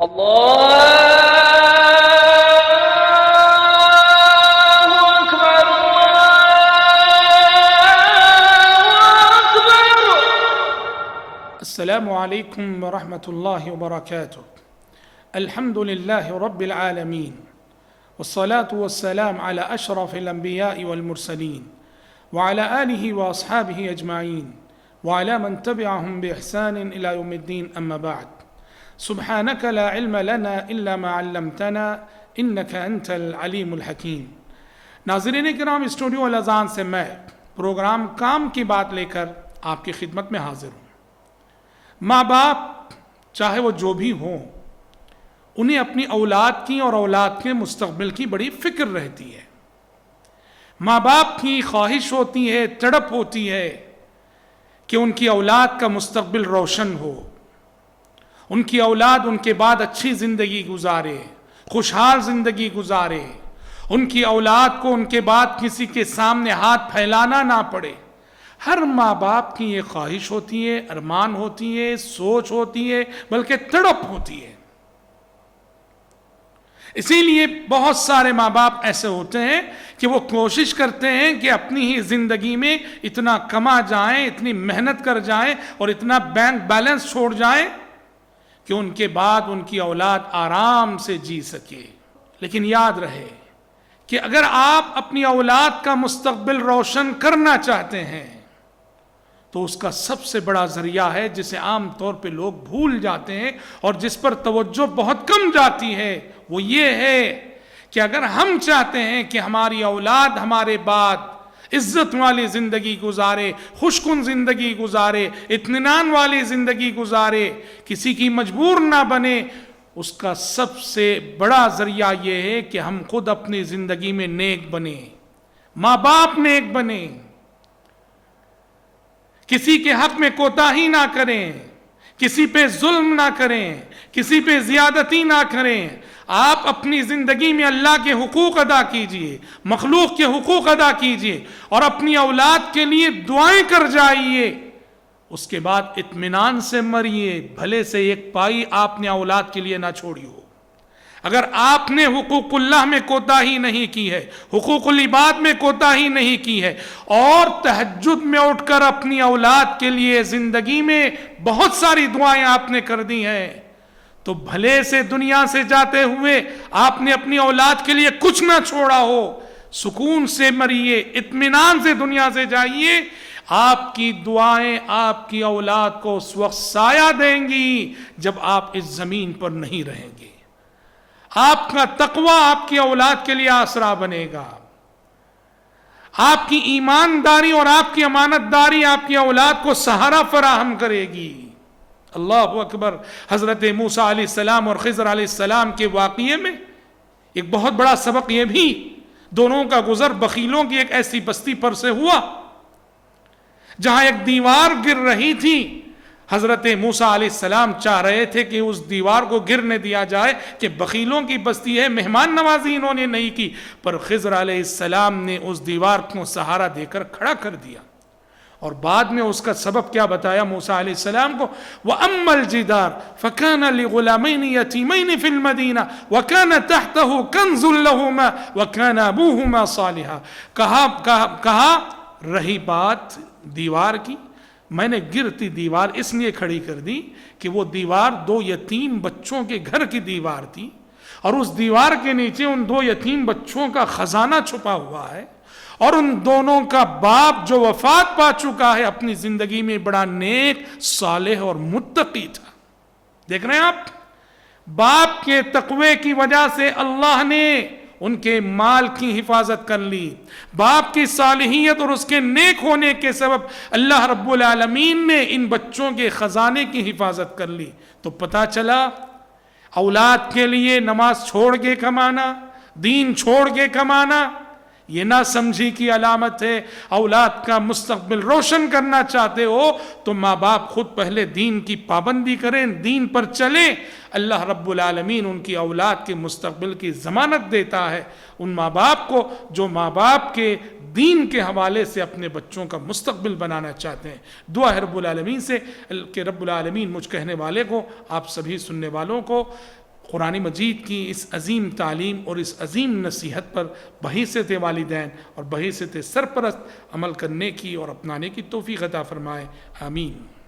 الله أكبر السلام عليكم ورحمة الله وبركاته. الحمد لله رب العالمين، والصلاة والسلام على أشرف الأنبياء والمرسلين وعلى آله وأصحابه أجمعين وعلى من تبعهم بإحسان إلى يوم الدين. أما بعد، سبحانك لا علم لنا إلا ما علمتنا إنك أنت العليم الحكيم. ناظرین کرام، اسٹوڈیو الاذان سے میں پروگرام کام کی بات لے کر آپ کی خدمت میں حاضر ہوں۔ ماں باپ چاہے وہ جو بھی ہوں، انہیں اپنی اولاد کی اور اولاد کے مستقبل کی بڑی فکر رہتی ہے۔ ماں باپ کی خواہش ہوتی ہے، تڑپ ہوتی ہے کہ ان کی اولاد کا مستقبل روشن ہو، ان کی اولاد ان کے بعد اچھی زندگی گزارے، خوشحال زندگی گزارے، ان کی اولاد کو ان کے بعد کسی کے سامنے ہاتھ پھیلانا نہ پڑے۔ ہر ماں باپ کی یہ خواہش ہوتی ہے، ارمان ہوتی ہے، سوچ ہوتی ہے، بلکہ تڑپ ہوتی ہے۔ اسی لیے بہت سارے ماں باپ ایسے ہوتے ہیں کہ وہ کوشش کرتے ہیں کہ اپنی ہی زندگی میں اتنا کما جائیں، اتنی محنت کر جائیں اور اتنا بینک بیلنس چھوڑ جائیں کہ ان کے بعد ان کی اولاد آرام سے جی سکے۔ لیکن یاد رہے کہ اگر آپ اپنی اولاد کا مستقبل روشن کرنا چاہتے ہیں تو اس کا سب سے بڑا ذریعہ ہے جسے عام طور پہ لوگ بھول جاتے ہیں اور جس پر توجہ بہت کم جاتی ہے، وہ یہ ہے کہ اگر ہم چاہتے ہیں کہ ہماری اولاد ہمارے بعد عزت والی زندگی گزارے، خوشکن زندگی گزارے، اطمینان والی زندگی گزارے، کسی کی مجبور نہ بنے، اس کا سب سے بڑا ذریعہ یہ ہے کہ ہم خود اپنی زندگی میں نیک بنیں، ماں باپ نیک بنیں، کسی کے حق میں کوتاہی نہ کریں، کسی پہ ظلم نہ کریں، کسی پہ زیادتی نہ کریں۔ آپ اپنی زندگی میں اللہ کے حقوق ادا کیجئے، مخلوق کے حقوق ادا کیجئے اور اپنی اولاد کے لیے دعائیں کر جائیے۔ اس کے بعد اطمینان سے مریے، بھلے سے ایک پائی آپ نے اولاد کے لیے نہ چھوڑی ہو۔ اگر آپ نے حقوق اللہ میں کوتاہی نہیں کی ہے، حقوق العباد میں کوتاہی نہیں کی ہے اور تہجد میں اٹھ کر اپنی اولاد کے لیے زندگی میں بہت ساری دعائیں آپ نے کر دی ہیں، تو بھلے سے دنیا سے جاتے ہوئے آپ نے اپنی اولاد کے لیے کچھ نہ چھوڑا ہو، سکون سے مریے، اطمینان سے دنیا سے جائیے۔ آپ کی دعائیں آپ کی اولاد کو اس وقت سایہ دیں گی جب آپ اس زمین پر نہیں رہیں گے۔ آپ کا تقوی آپ کی اولاد کے لیے آسرا بنے گا، آپ کی ایمانداری اور آپ کی امانت داری آپ کی اولاد کو سہارا فراہم کرے گی۔ اللہ اکبر۔ حضرت موسیٰ علیہ السلام اور خضر علیہ السلام کے واقعے میں ایک بہت بڑا سبق یہ بھی، دونوں کا گزر بخیلوں کی ایک ایسی بستی پر سے ہوا جہاں ایک دیوار گر رہی تھی۔ حضرت موسیٰ علیہ السلام چاہ رہے تھے کہ اس دیوار کو گرنے دیا جائے کہ بخیلوں کی بستی ہے، مہمان نوازی انہوں نے نہیں کی، پر خضر علیہ السلام نے اس دیوار کو سہارا دے کر کھڑا کر دیا۔ اور بعد میں اس کا سبب کیا بتایا موسیٰ علیہ السلام کو، وَأَمَّا الْجِدَارُ فَكَانَ لِغُلَامَيْنِ يَتِيمَيْنِ فِي الْمَدِينَةِ وَكَانَ تَحْتَهُ كَنْزٌ لَهُمَا وَكَانَ أَبُوهُمَا صَالِحًا۔ کہا رہی بات دیوار کی، میں نے گرتی دیوار اس لیے کھڑی کر دی کہ وہ دیوار دو یتیم بچوں کے گھر کی دیوار تھی اور اس دیوار کے نیچے ان دو یتیم بچوں کا خزانہ چھپا ہوا ہے، اور ان دونوں کا باپ جو وفات پا چکا ہے اپنی زندگی میں بڑا نیک، صالح اور متقی تھا۔ دیکھ رہے ہیں آپ، باپ کے تقوی کی وجہ سے اللہ نے ان کے مال کی حفاظت کر لی، باپ کی صالحیت اور اس کے نیک ہونے کے سبب اللہ رب العالمین نے ان بچوں کے خزانے کی حفاظت کر لی۔ تو پتہ چلا اولاد کے لیے نماز چھوڑ کے کمانا، دین چھوڑ کے کمانا، یہ نہ سمجھی کی علامت ہے۔ اولاد کا مستقبل روشن کرنا چاہتے ہو تو ماں باپ خود پہلے دین کی پابندی کریں، دین پر چلیں۔ اللہ رب العالمین ان کی اولاد کے مستقبل کی ضمانت دیتا ہے ان ماں باپ کو جو ماں باپ کے دین کے حوالے سے اپنے بچوں کا مستقبل بنانا چاہتے ہیں۔ دعا ہے رب العالمین سے کہ رب العالمین مجھ کہنے والے کو، آپ سبھی سننے والوں کو قرآن مجید کی اس عظیم تعلیم اور اس عظیم نصیحت پر بحیثیت والدین اور بحیثیت سرپرست عمل کرنے کی اور اپنانے کی توفیق عطا فرمائے، آمین۔